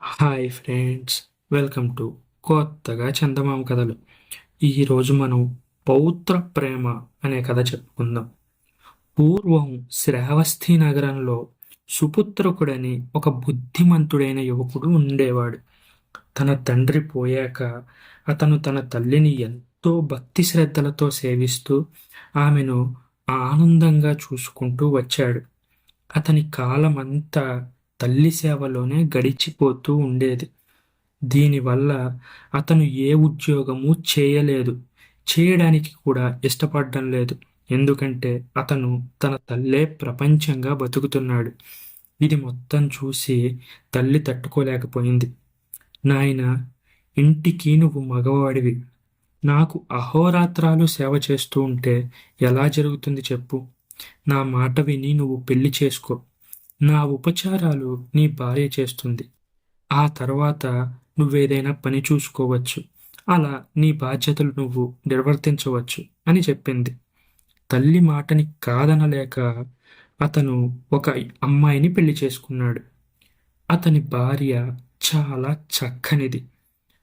Hi friends, welcome to కొత్తగా చందమామ కథలు. ఈరోజు మనం పౌత్ర ప్రేమ అనే కథ చెప్పుకుందాం. పూర్వం శ్రావస్తి నగరంలో సుపుత్రకుడని ఒక బుద్ధిమంతుడైన యువకుడు ఉండేవాడు. తన తండ్రి పోయాక అతను తన తల్లిని ఎంతో భక్తి శ్రద్ధలతో సేవిస్తూ ఆమెను ఆనందంగా చూసుకుంటూ వచ్చాడు. అతని కాలమంతా తల్లి సేవలోనే గడిచిపోతూ ఉండేది. దీనివల్ల అతను ఏ ఉద్యోగము చేయలేదు. చేయడానికి కూడా ఇష్టపడడం లేదు. ఎందుకంటే అతను తన తల్లే ప్రపంచంగా బతుకుతున్నాడు. ఇది మొత్తం చూసి తల్లి తట్టుకోలేకపోయింది. నాయనా, ఇంటికి నువ్వు మగవాడివి. నాకు అహోరాత్రాలు సేవ చేస్తూ ఉంటే ఎలా జరుగుతుంది చెప్పు? నా మాట విని నువ్వు పెళ్లి చేసుకో. నా ఉపచారాలు నీ భార్య చేస్తుంది. ఆ తర్వాత నువ్వేదైనా పని చూసుకోవచ్చు. అలా నీ బాధ్యతలు నువ్వు నిర్వర్తించవచ్చు అని చెప్పింది. తల్లి మాటని కాదనలేక అతను ఒక అమ్మాయిని పెళ్లి చేసుకున్నాడు. అతని భార్య చాలా చక్కనిది.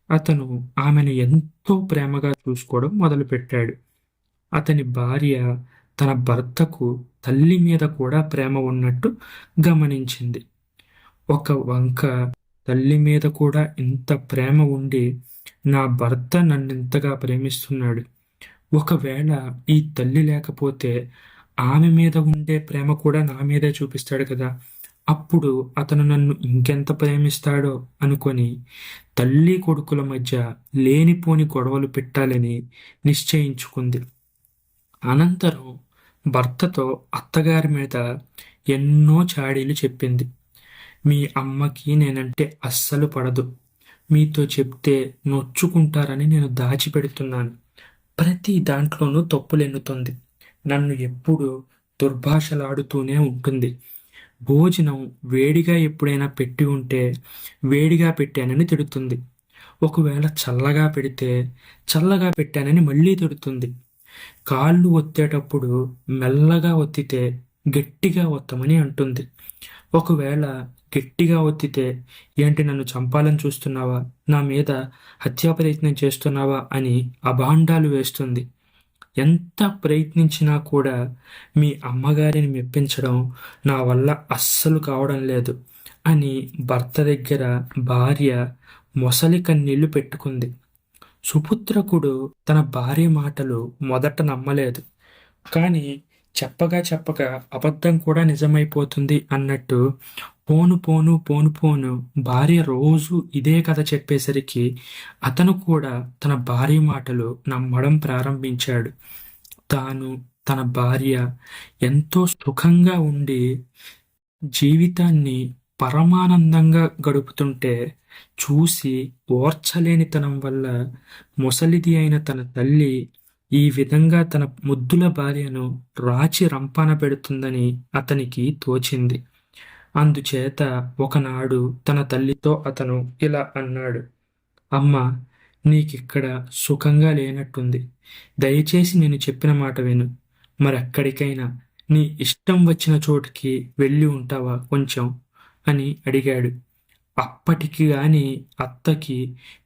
అతను ఆమెను ఎంతో ప్రేమగా చూసుకోవడం మొదలుపెట్టాడు. అతని భార్య తన భర్తకు తల్లి మీద కూడా ప్రేమ ఉన్నట్టు గమనించింది. ఒక వంక తల్లి మీద కూడా ఇంత ప్రేమ ఉండి నా భర్త నన్నింతగా ప్రేమిస్తున్నాడు. ఒకవేళ ఈ తల్లి లేకపోతే ఆమె మీద ఉండే ప్రేమ కూడా నా మీదే చూపిస్తాడు కదా. అప్పుడు అతను నన్ను ఇంకెంత ప్రేమిస్తాడో అనుకొని తల్లి కొడుకుల మధ్య లేనిపోని గొడవలు పెట్టాలని నిశ్చయించుకుంది. అనంతరం భర్తతో అత్తగారి మీద ఎన్నో చాడీలు చెప్పింది. మీ అమ్మకి నేనంటే అస్సలు పడదు. మీతో చెప్తే నొచ్చుకుంటారని నేను దాచిపెడుతున్నాను. ప్రతి దాంట్లోనూ తప్పులెన్నుతుంది. నన్ను ఎప్పుడూ దుర్భాషలాడుతూనే ఉంటుంది. భోజనం వేడిగా ఎప్పుడైనా పెట్టి ఉంటే వేడిగా పెట్టానని తిడుతుంది. ఒకవేళ చల్లగా పెడితే చల్లగా పెట్టానని మళ్ళీ తిడుతుంది. కాళ్ళు ఒత్తేటప్పుడు మెల్లగా ఒత్తితే గట్టిగా ఒత్తమని అంటుంది. ఒకవేళ గట్టిగా ఒత్తితే ఏంటి, నన్ను చంపాలని చూస్తున్నావా, నా మీద హత్యా ప్రయత్నం చేస్తున్నావా అని అభాండాలు వేస్తుంది. ఎంత ప్రయత్నించినా కూడా మీ అమ్మగారిని మెప్పించడం నా వల్ల అస్సలు కావడం లేదు అని భర్త దగ్గర భార్య మొసలి కన్నీళ్లు పెట్టుకుంది. సుపుత్రకుడు తన భార్య మాటలు మొదట నమ్మలేదు. కానీ చెప్పగా చెప్పగా అబద్ధం కూడా నిజమైపోతుంది అన్నట్టు పోను పోను పోను పోను భార్య రోజు ఇదే కథ చెప్పేసరికి అతను కూడా తన భార్య మాటలు నమ్మడం ప్రారంభించాడు. తాను తన భార్య ఎంతో సుఖంగా ఉండి జీవితాన్ని పరమానందంగా గడుపుతుంటే చూసి ఓర్చలేనితనం వల్ల ముసలిది అయిన తన తల్లి ఈ విధంగా తన ముద్దుల భార్యను రాచి రంపాన పెడుతుందని అతనికి తోచింది. అందుచేత ఒకనాడు తన తల్లితో అతను ఇలా అన్నాడు. అమ్మా, నీకిక్కడ సుఖంగా లేనట్టుంది. దయచేసి నేను చెప్పిన మాట విను. మరెక్కడికైనా నీ ఇష్టం వచ్చిన చోటుకి వెళ్ళి ఉంటావా కొంచెం అని అడిగాడు. అప్పటికి గాని అత్తకి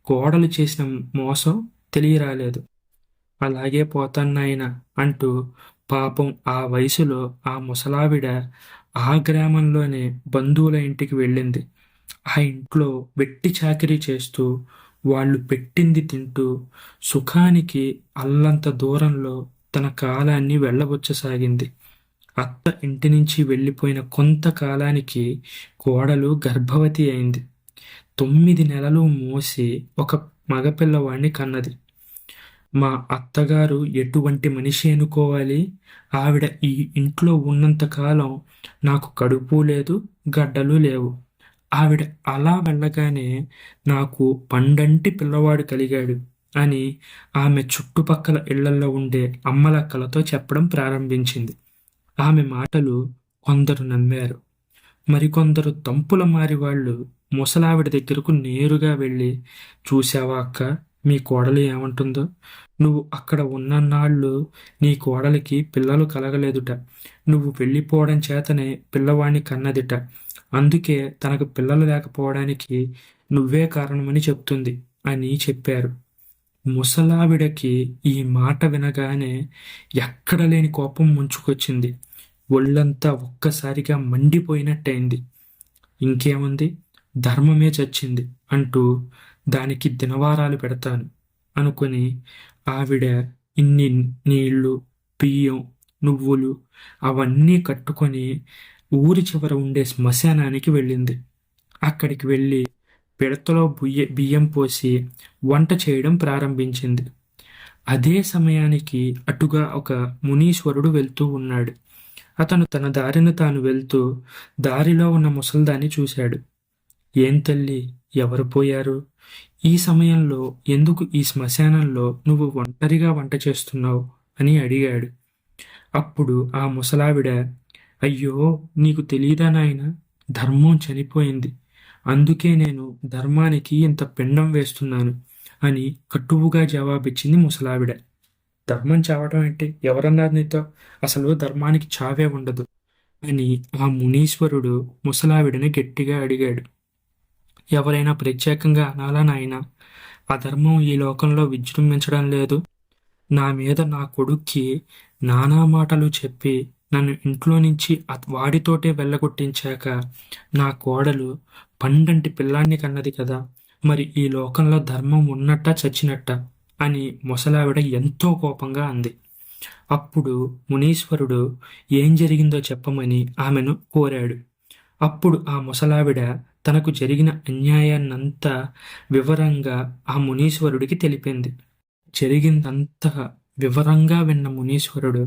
కోడలు చేసిన మోసం తెలియరాలేదు. అలాగే పోతాన్నాయన అంటూ పాపం ఆ వయసులో ఆ ముసలావిడ ఆ గ్రామంలోనే బంధువుల ఇంటికి వెళ్ళింది. ఆ ఇంట్లో వెట్టి చాకిరీ చేస్తూ వాళ్ళు పెట్టింది తింటూ సుఖానికి అల్లంత దూరంలో తన కాలాన్ని వెళ్ళబుచ్చసాగింది. అత్త ఇంటి నుంచి వెళ్ళిపోయిన కొంతకాలానికి కోడలు గర్భవతి అయింది. 9 నెలలు మోసి ఒక మగపిల్లవాణ్ణి కన్నది. మా అత్తగారు ఎటువంటి మనిషి అనుకోవాలి? ఆవిడ ఈ ఇంట్లో ఉన్నంతకాలం నాకు కడుపు లేదు, గడ్డలు లేవు. ఆవిడ అలా వెళ్ళగానే నాకు పండంటి పిల్లవాడు కలిగాడు అని ఆమె చుట్టుపక్కల ఇళ్లల్లో ఉండే అమ్మలక్కలతో చెప్పడం ప్రారంభించింది. ఆమె మాటలు కొందరు నమ్మారు. మరికొందరు తంపుల మారివాళ్ళు ముసలావిడ దగ్గరకు నేరుగా వెళ్ళి, చూశావా అక్క, మీ కోడలు ఏమంటుందో? నువ్వు అక్కడ ఉన్నన్నాళ్ళు నీ కోడలికి పిల్లలు కలగలేదుట. నువ్వు వెళ్ళిపోవడం చేతనే పిల్లవాణ్ణి కన్నదిట. అందుకే తనకు పిల్లలు లేకపోవడానికి నువ్వే కారణమని చెప్తుంది అని చెప్పారు. ముసలావిడకి ఈ మాట వినగానే ఎక్కడ లేని కోపం ముంచుకొచ్చింది. ఒళ్ళంతా ఒక్కసారిగా మండిపోయినట్టయింది. ఇంకేముంది, ధర్మమే చచ్చింది అంటూ దానికి దినవారాలు పెడతాను అనుకుని ఆవిడ ఇన్ని నీళ్లు, బియ్యం, నువ్వులు అవన్నీ కట్టుకొని ఊరి చివర ఉండే శ్మశానానికి వెళ్ళింది. అక్కడికి వెళ్ళి పిడతలో బియ్యం పోసి వంట చేయడం ప్రారంభించింది. అదే సమయానికి అటుగా ఒక మునీశ్వరుడు వెళ్తూ ఉన్నాడు. అతను తన దారిన తాను వెళ్తూ దారిలో ఉన్న ముసల్దాన్ని చూశాడు. ఏం తల్లి, ఎవరు పోయారు? ఈ సమయంలో ఎందుకు ఈ శ్మశానంలో నువ్వు ఒంటరిగా వంట చేస్తున్నావు అని అడిగాడు. అప్పుడు ఆ ముసలావిడ, అయ్యో, నీకు తెలీదా నాయనా, ధర్మం చనిపోయింది, అందుకే నేను ధర్మానికి ఇంత పిండం వేస్తున్నాను అని కట్టువుగా జవాబిచ్చింది ముసలావిడ. ధర్మం చావడం ఏంటి? ఎవరన్నారు నీతో? అసలు ధర్మానికి చావే ఉండదు అని ఆ మునీశ్వరుడు ముసలావిడని గట్టిగా అడిగాడు. ఎవరైనా ప్రత్యేకంగా అనాలా నాయనా? ఆ ధర్మం ఈ లోకంలో విజృంభించడం లేదు. నా మీద నా కొడుక్కి నానా మాటలు చెప్పి నన్ను ఇంట్లో నుంచి వాడితోటే వెళ్ళగొట్టించాక నా కోడలు పండంటి పిల్లాన్ని కన్నది కదా, మరి ఈ లోకంలో ధర్మం ఉన్నట్ట చచ్చినట్ట అని ముసలావిడ ఎంతో కోపంగా అంది. అప్పుడు మునీశ్వరుడు ఏం జరిగిందో చెప్పమని ఆమెను కోరాడు. అప్పుడు ఆ ముసలావిడ తనకు జరిగిన అన్యాయాన్నంతా వివరంగా ఆ మునీశ్వరుడికి తెలిపింది. జరిగిందంతా వివరంగా విన్న మునీశ్వరుడు,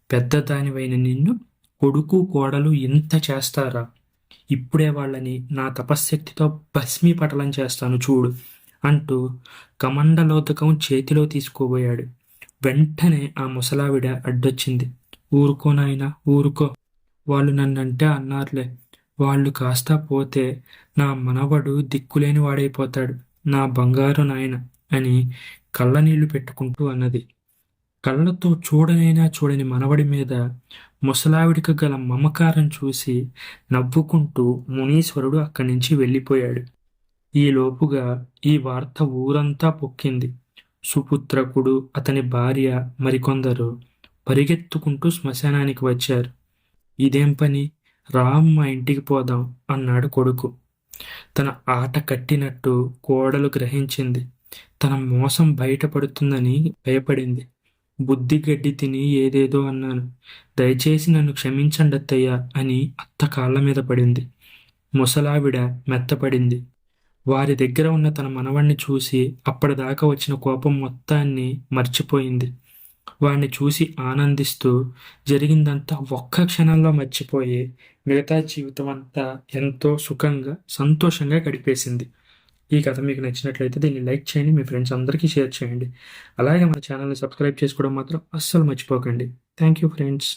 పెద్దదానివైన నిన్ను కొడుకు కోడలు ఇంత చేస్తారా? ఇప్పుడే వాళ్ళని నా తపశ్శక్తితో భస్మీపటలం చేస్తాను చూడు అంటూ కమండలోదకం చేతిలో తీసుకోబోయాడు. వెంటనే ఆ ముసలావిడ అడ్డొచ్చింది. ఊరుకో నాయనా, ఊరుకో. వాళ్ళు నన్నంటే అన్నారులే. వాళ్ళు కాస్త పోతే నా మనవడు దిక్కులేని వాడైపోతాడు, నా బంగారు నాయన అని కళ్ళనీళ్లు పెట్టుకుంటూ అన్నది. కళ్ళతో చూడనైనా చూడని మనవడి మీద ముసలావిడికి గల మమకారం చూసి నవ్వుకుంటూ మునీశ్వరుడు అక్కడి నుంచి వెళ్ళిపోయాడు. ఈలోపుగా ఈ వార్త ఊరంతా పొక్కింది. సుపుత్రకుడు, అతని భార్య, మరికొందరు పరిగెత్తుకుంటూ శ్మశానానికి వచ్చారు. ఇదేం పని? రామ్, మా ఇంటికి పోదాం అన్నాడు కొడుకు. తన ఆట కట్టినట్టు కోడలు గ్రహించింది. తన మోసం బయటపడుతుందని భయపడింది. బుద్ధి గడ్డి తిని ఏదేదో అన్నాను, దయచేసి నన్ను క్షమించండి అత్తయ్య అని అత్త కాళ్ళ మీద పడింది. ముసలావిడ మెత్తపడింది. వారి దగ్గర ఉన్న తన మనవణ్ణి చూసి అప్పటిదాకా వచ్చిన కోపం మొత్తాన్ని మర్చిపోయింది. వాణ్ణి చూసి ఆనందిస్తూ జరిగిందంతా ఒక్క క్షణంలో మర్చిపోయి మిగతా జీవితం అంతా ఎంతో సుఖంగా, సంతోషంగా గడిపేసింది. ఈ కథ మీకు నచ్చినట్లయితే దీన్ని లైక్ చేయండి, మీ ఫ్రెండ్స్ అందరికీ షేర్ చేయండి. అలాగే మన ఛానల్ని సబ్స్క్రైబ్ చేసుకోవడం మాత్రం అస్సలు మర్చిపోకండి. Thank you friends.